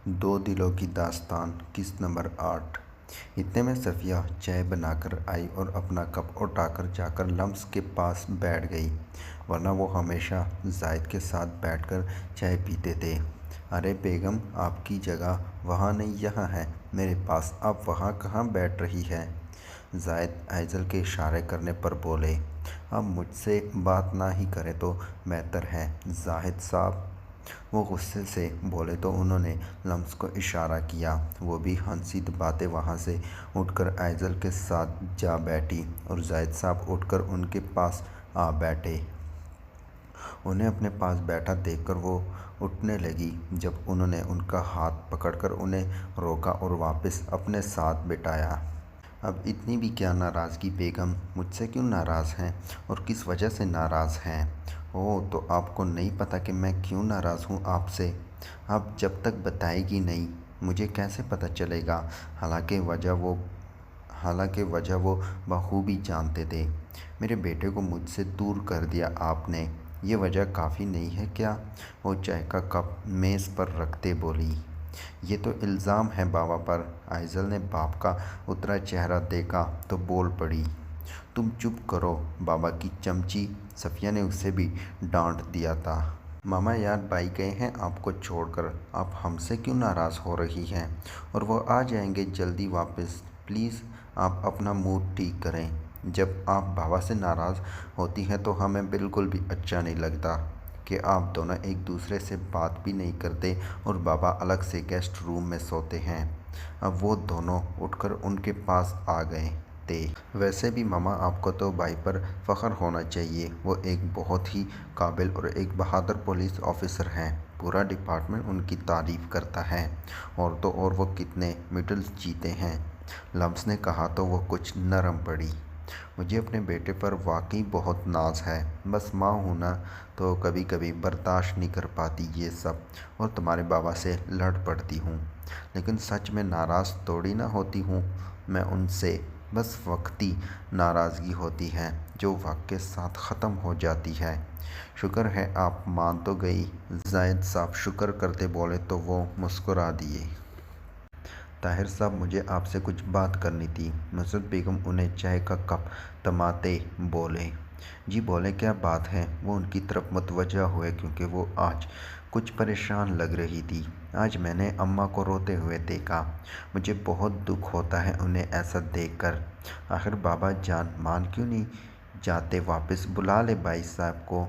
दो दिलों की दास्तान किस्त नंबर 8। इतने में सफ़िया चाय बनाकर आई और अपना कप उठाकर जाकर लम्स के पास बैठ गई, वरना वो हमेशा जाहिद के साथ बैठकर चाय पीते थे। अरे बेगम, आपकी जगह वहाँ नहीं यहाँ है मेरे पास, आप वहाँ कहाँ बैठ रही है? जाहिद आइज़ल के इशारे करने पर बोले। अब मुझसे बात ना ही करें तो बेहतर है जाहिद साहब। वो गुस्से से बोले तो उन्होंने लम्स को इशारा किया। वो भी हंसी दबाते वहाँ से उठकर आइज़ल के साथ जा बैठी और जाहिद साहब उठकर उनके पास आ बैठे। उन्हें अपने पास बैठा देखकर वो उठने लगी, जब उन्होंने उनका हाथ पकड़कर उन्हें रोका और वापस अपने साथ बिठाया। अब इतनी भी क्या नाराज़गी बेगम, मुझसे क्यों नाराज़ हैं और किस वजह से नाराज़ हैं? ओह, तो आपको नहीं पता कि मैं क्यों नाराज़ हूँ आपसे? आप जब तक बताएगी नहीं मुझे कैसे पता चलेगा? हालांकि वजह वो बखूबी जानते थे। मेरे बेटे को मुझसे दूर कर दिया आपने, ये वजह काफ़ी नहीं है क्या? वो चाय का कप मेज़ पर रखते बोली। ये तो इल्ज़ाम है बाबा पर। आइज़ल ने बाप का उतरा चेहरा देखा तो बोल पड़ी। तुम चुप करो बाबा की चमची, सफ़िया ने उसे भी डांट दिया था। मामा यार, भाई गए हैं आपको छोड़कर, आप हमसे क्यों नाराज़ हो रही हैं? और वो आ जाएंगे जल्दी वापस। प्लीज़ आप अपना मूड ठीक करें। जब आप बाबा से नाराज़ होती हैं तो हमें बिल्कुल भी अच्छा नहीं लगता कि आप दोनों एक दूसरे से बात भी नहीं करते और बाबा अलग से गेस्ट रूम में सोते हैं। अब वो दोनों उठकर उनके पास आ गए थे। वैसे भी मामा, आपको तो भाई पर फ़ख्र होना चाहिए। वो एक बहुत ही काबिल और एक बहादुर पुलिस ऑफिसर हैं। पूरा डिपार्टमेंट उनकी तारीफ़ करता है। और तो और वो कितने मेडल्स जीते हैं। लम्स ने कहा तो वो कुछ नरम पड़ी। मुझे अपने बेटे पर वाकई बहुत नाज है, बस माँ हूँ ना, तो कभी कभी बर्दाश्त नहीं कर पाती ये सब और तुम्हारे बाबा से लड़ पड़ती हूँ। लेकिन सच में नाराज़ थोड़ी ना होती हूँ मैं उनसे, बस वक्ती नाराज़गी होती है जो वक्त के साथ ख़त्म हो जाती है। शुक्र है आप मान तो गई। जाहिद साहब शुक्र करते बोले तो वो मुस्कुरा दिए। ताहिर साहब, मुझे आपसे कुछ बात करनी थी। नुसरत बेगम उन्हें चाय का कप थमाते बोले। जी बोले, क्या बात है? वो उनकी तरफ मुतवज्जा हुए क्योंकि वो आज कुछ परेशान लग रही थी। आज मैंने अम्मा को रोते हुए देखा। मुझे बहुत दुख होता है उन्हें ऐसा देखकर। आखिर बाबा जान मान क्यों नहीं जाते वापस? बुला ले भाई साहब को,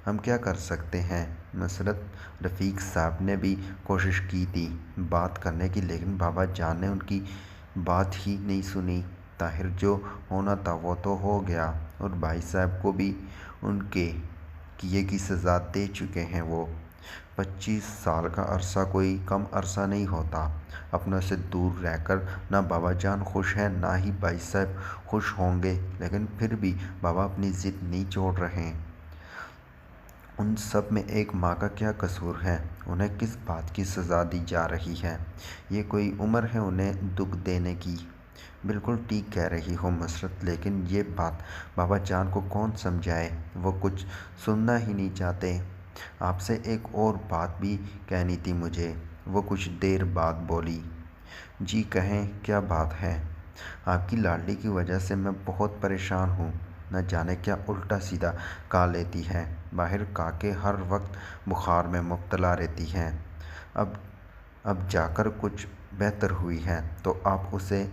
हम क्या कर सकते हैं? नुसरत रफ़ीक साहब ने भी कोशिश की थी बात करने की, लेकिन बाबा जान ने उनकी बात ही नहीं सुनी। ताहिर जो होना था वो तो हो गया और भाई साहब को भी उनके किए की सज़ा दे चुके हैं वो। 25 साल का अरसा कोई कम अरसा नहीं होता। अपनों से दूर रहकर ना बाबा जान खुश हैं ना ही भाई साहब खुश होंगे, लेकिन फिर भी बाबा अपनी ज़िद नहीं छोड़ रहे। उन सब में एक माँ का क्या कसूर है? उन्हें किस बात की सज़ा दी जा रही है? ये कोई उम्र है उन्हें दुख देने की? बिल्कुल ठीक कह रही हो मसरत, लेकिन ये बात बाबा जान को कौन समझाए? वो कुछ सुनना ही नहीं चाहते। आपसे एक और बात भी कहनी थी मुझे, वो कुछ देर बाद बोली। जी कहें, क्या बात है? आपकी लाडली की वजह से मैं बहुत परेशान हूँ। न जाने क्या उल्टा सीधा कहा लेती है। बाहर काके हर वक्त बुखार में मुब्तला रहती हैं। अब जाकर कुछ बेहतर हुई है तो आप उसे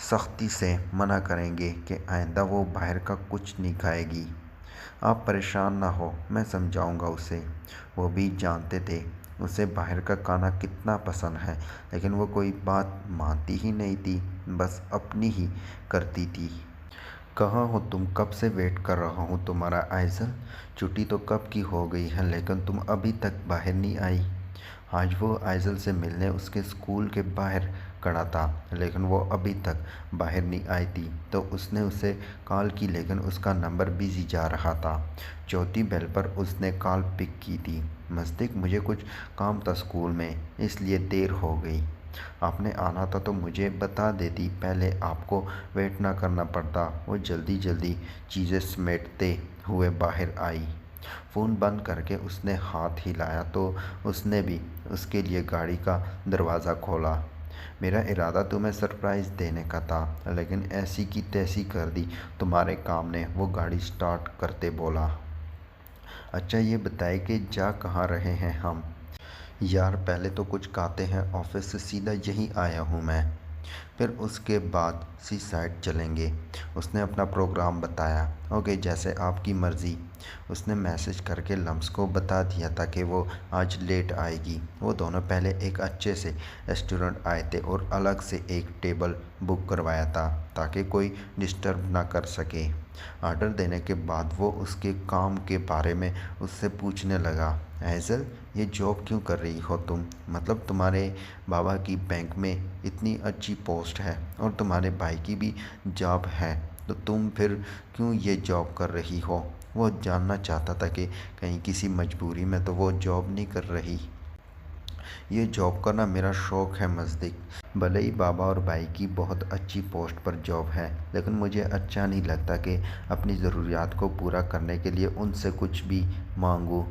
सख्ती से मना करेंगे कि आइंदा वो बाहर का कुछ नहीं खाएगी। आप परेशान ना हो, मैं समझाऊंगा उसे। वो भी जानते थे उसे बाहर का खाना कितना पसंद है, लेकिन वो कोई बात मानती ही नहीं थी, बस अपनी ही करती थी। कहाँ हो तुम? कब से वेट कर रहा हूँ तुम्हारा आइज़ल। छुट्टी तो कब की हो गई है, लेकिन तुम अभी तक बाहर नहीं आई। आज वो आइज़ल से मिलने उसके स्कूल के बाहर खड़ा था, लेकिन वो अभी तक बाहर नहीं आई थी। तो उसने उसे कॉल की, लेकिन उसका नंबर बिज़ी जा रहा था। चौथी बेल पर उसने कॉल पिक की थी। मस्तिक, मुझे कुछ काम था स्कूल में, इसलिए देर हो गई। आपने आना था तो मुझे बता देती, पहले आपको वेट ना करना पड़ता। वो जल्दी जल्दी चीज़ें समेटते हुए बाहर आई। फ़ोन बंद करके उसने हाथ हिलाया तो उसने भी उसके लिए गाड़ी का दरवाज़ा खोला। मेरा इरादा तुम्हें सरप्राइज़ देने का था, लेकिन ऐसी की तैसी कर दी तुम्हारे काम ने, वो गाड़ी स्टार्ट करते बोला। अच्छा ये बताए कि जा कहाँ रहे हैं हम? यार पहले तो कुछ खाते हैं, ऑफिस से सीधा यहीं आया हूँ मैं। फिर उसके बाद सी साइड चलेंगे। उसने अपना प्रोग्राम बताया। ओके जैसे आपकी मर्ज़ी। उसने मैसेज करके लम्स को बता दिया था कि वो आज लेट आएगी। वो दोनों पहले एक अच्छे से रेस्टोरेंट आए थे और अलग से एक टेबल बुक करवाया था ताकि कोई डिस्टर्ब ना कर सके। ऑर्डर देने के बाद वो उसके काम के बारे में उससे पूछने लगा। हैज़ल ये जॉब क्यों कर रही हो तुम? मतलब तुम्हारे बाबा की बैंक में इतनी अच्छी पोस्ट है और तुम्हारे भाई की भी जॉब है, तो तुम फिर क्यों ये जॉब कर रही हो? वो जानना चाहता था कि कहीं किसी मजबूरी में तो वो जॉब नहीं कर रही। ये जॉब करना मेरा शौक़ है मज़दिक। भले ही बाबा और भाई की बहुत अच्छी पोस्ट पर जॉब है, लेकिन मुझे अच्छा नहीं लगता कि अपनी ज़रूरियात को पूरा करने के लिए उनसे कुछ भी मांगूं।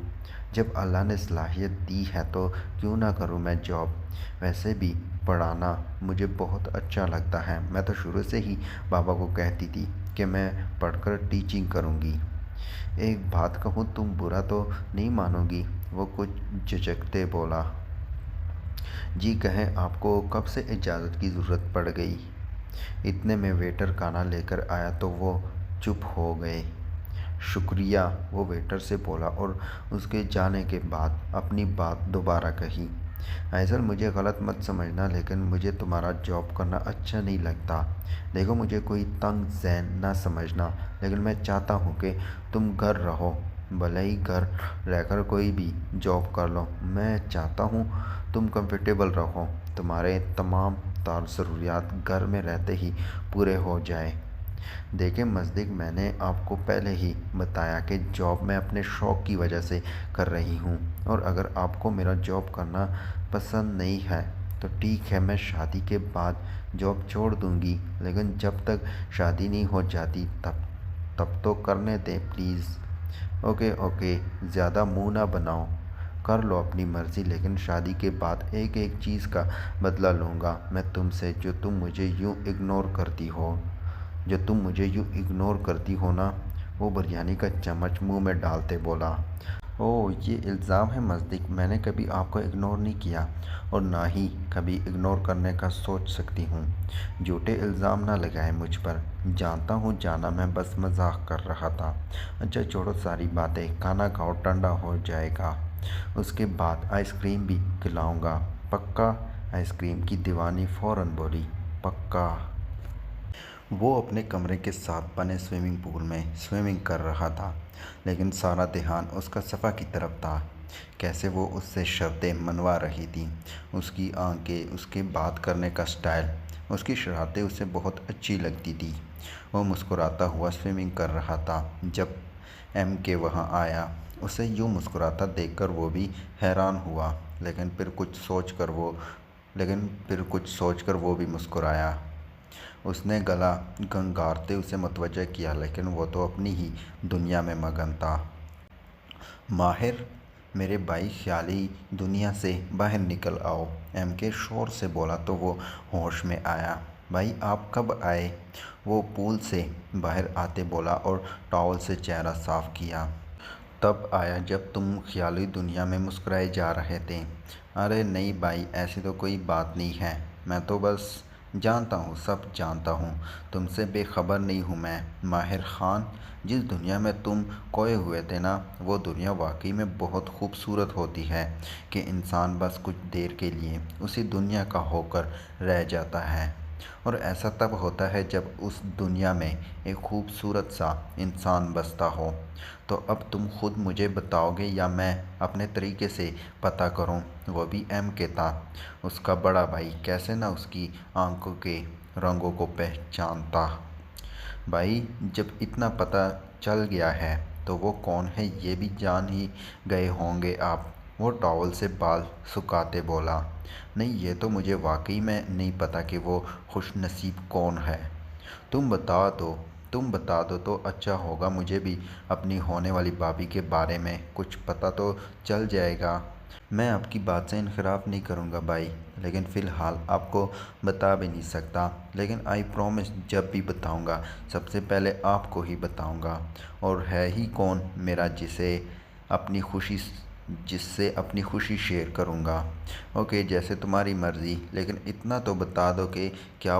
जब अल्लाह ने सलाहियत दी है तो क्यों ना करूं मैं जॉब। वैसे भी पढ़ाना मुझे बहुत अच्छा लगता है। मैं तो शुरू से ही बाबा को कहती थी कि मैं पढ़कर टीचिंग करूंगी। एक बात कहूँ, तुम बुरा तो नहीं मानोगी? वो कुछ झिझकते बोला। जी कहें, आपको कब से इजाज़त की ज़रूरत पड़ गई? इतने में वेटर खाना लेकर आया तो वो चुप हो गए। शुक्रिया, वो वेटर से बोला और उसके जाने के बाद अपनी बात दोबारा कही। ऐसा मुझे गलत मत समझना, लेकिन मुझे तुम्हारा जॉब करना अच्छा नहीं लगता। देखो मुझे कोई तंग ज़हन ना समझना, लेकिन मैं चाहता हूँ कि तुम घर रहो। भले ही घर रहकर कोई भी जॉब कर लो, मैं चाहता हूँ तुम कंफर्टेबल रहो, तुम्हारे तमाम तार ज़रूरियात घर में रहते ही पूरे हो जाए। देखिए मज़दिक, मैंने आपको पहले ही बताया कि जॉब मैं अपने शौक़ की वजह से कर रही हूँ, और अगर आपको मेरा जॉब करना पसंद नहीं है तो ठीक है, मैं शादी के बाद जॉब छोड़ दूँगी, लेकिन जब तक शादी नहीं हो जाती तब तब तो करने दें प्लीज़। ओके ओके, ज़्यादा मुँह ना बनाओ, कर लो अपनी मर्ज़ी, लेकिन शादी के बाद एक एक चीज़ का बदला लूँगा मैं तुमसे, जो तुम मुझे यूँ इग्नोर करती हो ना। वो बिरयानी का चम्मच मुंह में डालते बोला। ओह ये इल्ज़ाम है मज़दिक, मैंने कभी आपको इग्नोर नहीं किया और ना ही कभी इग्नोर करने का सोच सकती हूँ। झूठे इल्ज़ाम ना लगाए मुझ पर। जानता हूँ जाना, मैं बस मजाक कर रहा था। अच्छा छोड़ो सारी बातें, खाना खाओ, ठंडा हो जाएगा। उसके बाद आइसक्रीम भी खिलाऊंगा, पक्का? आइसक्रीम की दीवानी फ़ौरन बोली। पक्का। वो अपने कमरे के साथ बने स्विमिंग पूल में स्विमिंग कर रहा था, लेकिन सारा ध्यान उसका सफ़ा की तरफ था। कैसे वो उससे शर्तें मनवा रही थी। उसकी आंखें, उसके बात करने का स्टाइल, उसकी शरारतें उसे बहुत अच्छी लगती थी। वो मुस्कुराता हुआ स्विमिंग कर रहा था। जब MK वहाँ आया, उसे यूँ मुस्कुराता देखकर वो भी हैरान हुआ, लेकिन फिर कुछ सोचकर वो भी मुस्कुराया। उसने गला गंगारते उसे मुतवज्जह किया, लेकिन वो तो अपनी ही दुनिया में मगन था। माहिर, मेरे भाई ख्याली दुनिया से बाहर निकल आओ, MK शोर से बोला तो वो होश में आया। भाई आप कब आए? वो पूल से बाहर आते बोला और टॉवल से चेहरा साफ किया। तब आया जब तुम ख्याली दुनिया में मुस्कुराए जा रहे थे। अरे नहीं भाई, ऐसी तो कोई बात नहीं है, मैं तो बस जानता हूँ, सब जानता हूँ, तुमसे बेखबर नहीं हूँ मैं। माहिर ख़ान, जिस दुनिया में तुम खोए हुए थे ना, वो दुनिया वाकई में बहुत खूबसूरत होती है कि इंसान बस कुछ देर के लिए उसी दुनिया का होकर रह जाता है। और ऐसा तब होता है जब उस दुनिया में एक खूबसूरत सा इंसान बसता हो। तो अब तुम खुद मुझे बताओगे या मैं अपने तरीके से पता करूं? वो भी MK था, उसका बड़ा भाई, कैसे ना उसकी आंखों के रंगों को पहचानता। भाई जब इतना पता चल गया है तो वो कौन है ये भी जान ही गए होंगे आप। वो टॉवल से बाल सुखाते बोला। नहीं, ये तो मुझे वाकई में नहीं पता कि वो खुशनसीब कौन है। तुम बता दो तो अच्छा होगा, मुझे भी अपनी होने वाली भाभी के बारे में कुछ पता तो चल जाएगा। मैं आपकी बात से इनखिराफ़ नहीं करूँगा भाई, लेकिन फ़िलहाल आपको बता भी नहीं सकता। लेकिन आई प्रॉमिस जब भी बताऊँगा सबसे पहले आपको ही बताऊँगा। और है ही कौन मेरा जिससे अपनी खुशी शेयर करूँगा। ओके, जैसे तुम्हारी मर्ज़ी, लेकिन इतना तो बता दो कि क्या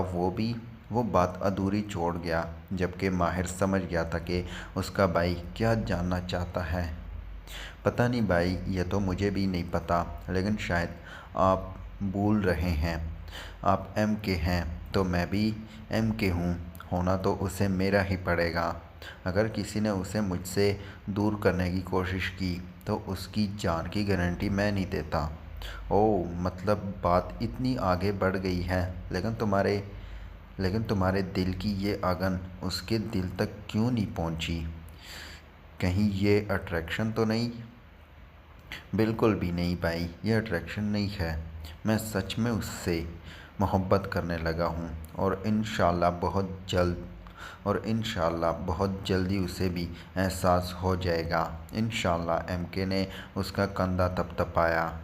वो बात अधूरी छोड़ गया, जबकि माहिर समझ गया था कि उसका भाई क्या जानना चाहता है। पता नहीं भाई, ये तो मुझे भी नहीं पता, लेकिन शायद आप भूल रहे हैं। आप एम के हैं तो मैं भी एम के हूँ। होना तो उसे मेरा ही पड़ेगा। अगर किसी ने उसे मुझसे दूर करने की कोशिश की तो उसकी जान की गारंटी मैं नहीं देता। ओह, मतलब बात इतनी आगे बढ़ गई है। लेकिन तुम्हारे दिल की ये आगन उसके दिल तक क्यों नहीं पहुंची? कहीं ये अट्रैक्शन तो नहीं? बिल्कुल भी नहीं भाई, ये अट्रैक्शन नहीं है। मैं सच में उससे मोहब्बत करने लगा हूँ, और इंशाल्लाह बहुत जल्दी उसे भी एहसास हो जाएगा। इंशाल्लाह, एमके ने उसका कंधा थपथपाया।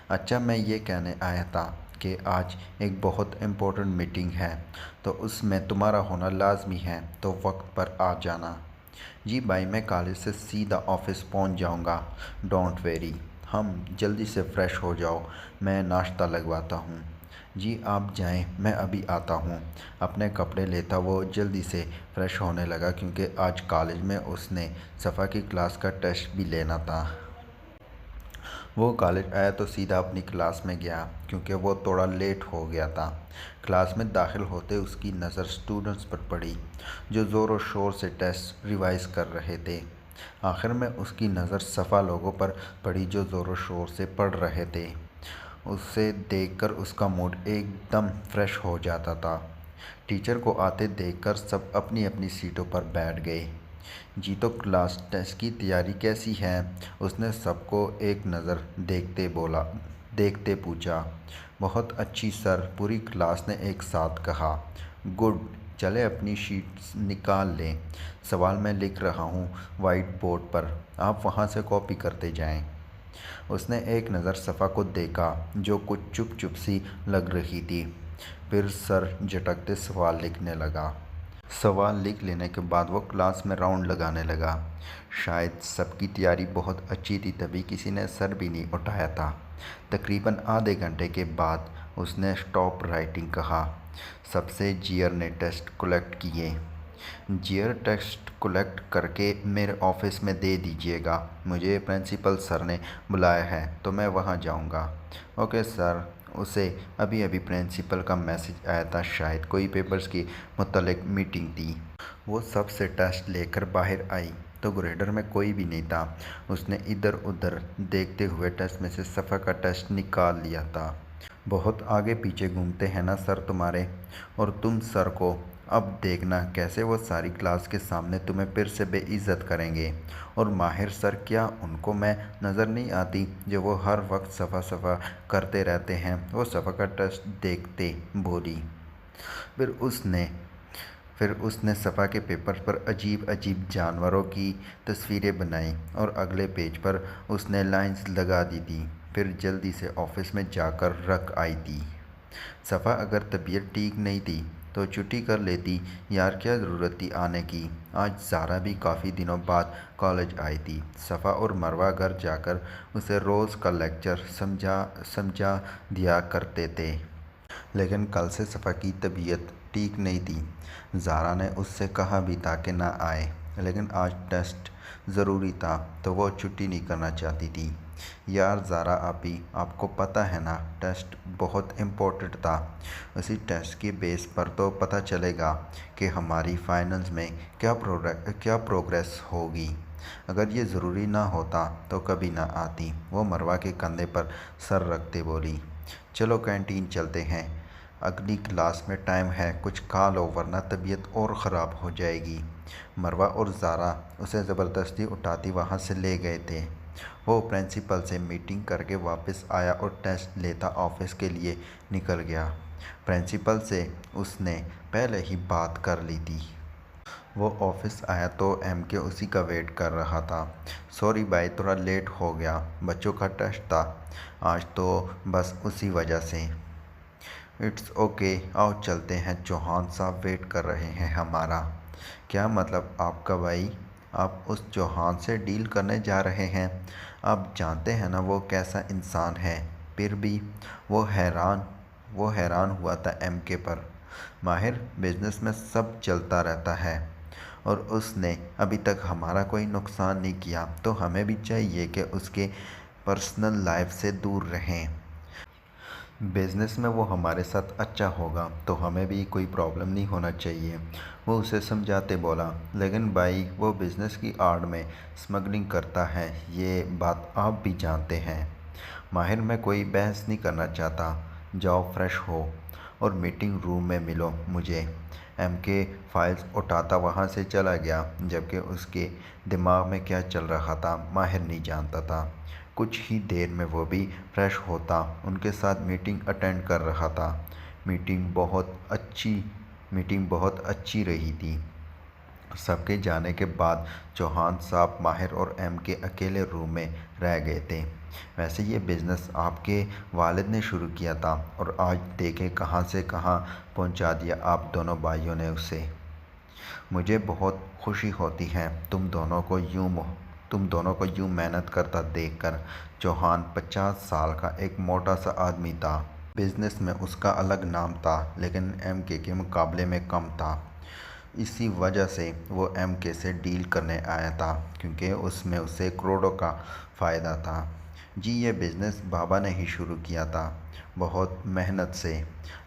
अच्छा, मैं ये कहने आया था कि आज एक बहुत इम्पोर्टेंट मीटिंग है, तो उसमें तुम्हारा होना लाजमी है, तो वक्त पर आ जाना। जी भाई, मैं कॉलेज से सीधा ऑफिस पहुंच जाऊंगा। डोंट वेरी, हम जल्दी से फ्रेश हो जाओ, मैं नाश्ता लगवाता हूँ। जी आप जाएं, मैं अभी आता हूँ। अपने कपड़े लेता वो जल्दी से फ्रेश होने लगा, क्योंकि आज कॉलेज में उसने सफ़ा की क्लास का टेस्ट भी लेना था। वो कॉलेज आया तो सीधा अपनी क्लास में गया, क्योंकि वो थोड़ा लेट हो गया था। क्लास में दाखिल होते उसकी नज़र स्टूडेंट्स पर पड़ी, जो ज़ोर शोर से टेस्ट रिवाइज कर रहे थे। आखिर में उसकी नज़र सफ़ा लोगों पर पड़ी, जो ज़ोर शोर से पढ़ रहे थे। उसे देखकर उसका मूड एकदम फ्रेश हो जाता था। टीचर को आते देखकर सब अपनी अपनी सीटों पर बैठ गए। जी, तो क्लास टेस्ट की तैयारी कैसी है? उसने सबको एक नज़र देखते पूछा। बहुत अच्छी सर, पूरी क्लास ने एक साथ कहा। गुड, चले अपनी शीट्स निकाल लें। सवाल मैं लिख रहा हूँ वाइट बोर्ड पर, आप वहाँ से कॉपी करते जाएं। उसने एक नज़र सफ़ा को देखा, जो कुछ चुप चुप सी लग रही थी। फिर सर झटकते सवाल लिखने लगा। सवाल लिख लेने के बाद वो क्लास में राउंड लगाने लगा। शायद सबकी तैयारी बहुत अच्छी थी, तभी किसी ने सर भी नहीं उठाया था। तकरीबन आधे घंटे के बाद उसने स्टॉप राइटिंग कहा। सबसे जियर ने टेस्ट कलेक्ट किए। जियर टेस्ट कलेक्ट करके मेरे ऑफिस में दे दीजिएगा। मुझे प्रिंसिपल सर ने बुलाया है, तो मैं वहाँ जाऊँगा। Okay sir. उसे अभी अभी प्रिंसिपल का मैसेज आया था, शायद कोई पेपर्स की मुतल्लिक मीटिंग थी। वो सब से टेस्ट लेकर बाहर आई तो ग्रेडर में कोई भी नहीं था। उसने इधर उधर देखते हुए टेस्ट में से सफ़ा का टेस्ट निकाल लिया था। बहुत आगे पीछे घूमते हैं ना सर तुम्हारे, और तुम सर को अब देखना कैसे वो सारी क्लास के सामने तुम्हें फिर से बेइज्जत करेंगे। और माहिर सर, क्या उनको मैं नज़र नहीं आती, जो वो हर वक्त सफ़ा सफ़ा करते रहते हैं? वो सफ़ा का टेस्ट देखते बोली। फिर उसने फिर उसने सफ़ा के पेपर पर अजीब अजीब जानवरों की तस्वीरें बनाई, और अगले पेज पर उसने लाइंस लगा दी थी। फिर जल्दी से ऑफिस में जाकर रख आई थी। सफ़ा, अगर तबीयत ठीक नहीं थी तो छुट्टी कर लेती यार, क्या ज़रूरत थी आने की। आज ज़ारा भी काफ़ी दिनों बाद कॉलेज आई थी। सफ़ा और मरवा घर जाकर उसे रोज़ का लेक्चर समझा दिया करते थे, लेकिन कल से सफ़ा की तबीयत ठीक नहीं थी। ज़ारा ने उससे कहा भी था कि ना आए, लेकिन आज टेस्ट ज़रूरी था तो वो छुट्टी नहीं करना चाहती थी। यार ज़ारा आपी, आपको पता है ना, टेस्ट बहुत इम्पोर्टेंट था। उसी टेस्ट के बेस पर तो पता चलेगा कि हमारी फाइनल्स में क्या प्रोग्रेस होगी। अगर ये ज़रूरी ना होता तो कभी ना आती। वो मरवा के कंधे पर सर रखते बोली। चलो कैंटीन चलते हैं, अगली क्लास में टाइम है, कुछ खा लो वरना तबीयत और ख़राब हो जाएगी। मरवा और ज़ारा उसे ज़बरदस्ती उठाती वहाँ से ले गए थे। वो प्रिंसिपल से मीटिंग करके वापस आया और टेस्ट लेता ऑफिस के लिए निकल गया। प्रिंसिपल से उसने पहले ही बात कर ली थी। वो ऑफिस आया तो एमके उसी का वेट कर रहा था। सॉरी भाई, थोड़ा लेट हो गया, बच्चों का टेस्ट था आज तो, बस उसी वजह से। इट्स ओके, आओ चलते हैं, चौहान साहब वेट कर रहे हैं हमारा। क्या मतलब आपका भाई? आप उस चौहान से डील करने जा रहे हैं? आप जानते हैं ना वो कैसा इंसान है। फिर भी वो हैरान वो हैरान हुआ था एमके पर। माहिर, बिजनेस में सब चलता रहता है और उसने अभी तक हमारा कोई नुकसान नहीं किया, तो हमें भी चाहिए कि उसके पर्सनल लाइफ से दूर रहें। बिज़नेस में वो हमारे साथ अच्छा होगा तो हमें भी कोई प्रॉब्लम नहीं होना चाहिए, वो उसे समझाते बोला। लेकिन भाई, वो बिज़नेस की आड़ में स्मगलिंग करता है, ये बात आप भी जानते हैं। माहिर, मैं कोई बहस नहीं करना चाहता, जाओ फ्रेश हो और मीटिंग रूम में मिलो मुझे। एमके फाइल्स उठाता वहाँ से चला गया, जबकि उसके दिमाग में क्या चल रहा था माहिर नहीं जानता था। कुछ ही देर में वो भी फ्रेश होता उनके साथ मीटिंग अटेंड कर रहा था। मीटिंग बहुत अच्छी मीटिंग बहुत अच्छी रही थी। सबके जाने के बाद चौहान साहब, माहिर और एम के अकेले रूम में रह गए थे। वैसे ये बिज़नेस आपके वालिद ने शुरू किया था और आज देखें कहाँ से कहाँ पहुँचा दिया आप दोनों भाइयों ने उसे। मुझे बहुत खुशी होती है तुम दोनों को यूँ मेहनत करता देखकर। चौहान 50 साल का एक मोटा सा आदमी था। बिजनेस में उसका अलग नाम था, लेकिन एमके के मुकाबले में कम था। इसी वजह से वो एमके से डील करने आया था, क्योंकि उसमें उसे करोड़ों का फ़ायदा था। जी, ये बिज़नेस बाबा ने ही शुरू किया था, बहुत मेहनत से,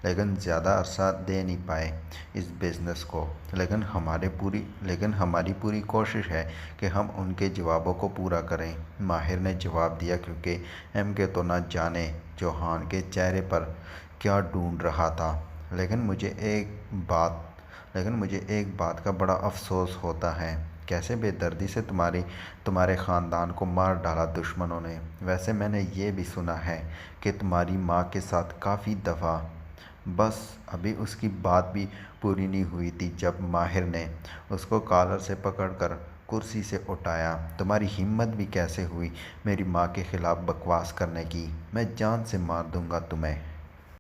लेकिन ज़्यादा अरसा दे नहीं पाए इस बिज़नेस को। लेकिन हमारी पूरी कोशिश है कि हम उनके जवाबों को पूरा करें, माहिर ने जवाब दिया, क्योंकि एमके तो ना जाने चौहान के चेहरे पर क्या ढूंढ रहा था। लेकिन मुझे एक बात का बड़ा अफसोस होता है। कैसे? बेदर्दी से तुम्हारे ख़ानदान को मार डाला दुश्मनों ने। वैसे मैंने ये भी सुना है कि तुम्हारी माँ के साथ काफ़ी दफ़ा। बस अभी उसकी बात भी पूरी नहीं हुई थी जब माहिर ने उसको कॉलर से पकड़कर कुर्सी से उठाया। तुम्हारी हिम्मत भी कैसे हुई मेरी माँ के ख़िलाफ़ बकवास करने की? मैं जान से मार दूंगा तुम्हें।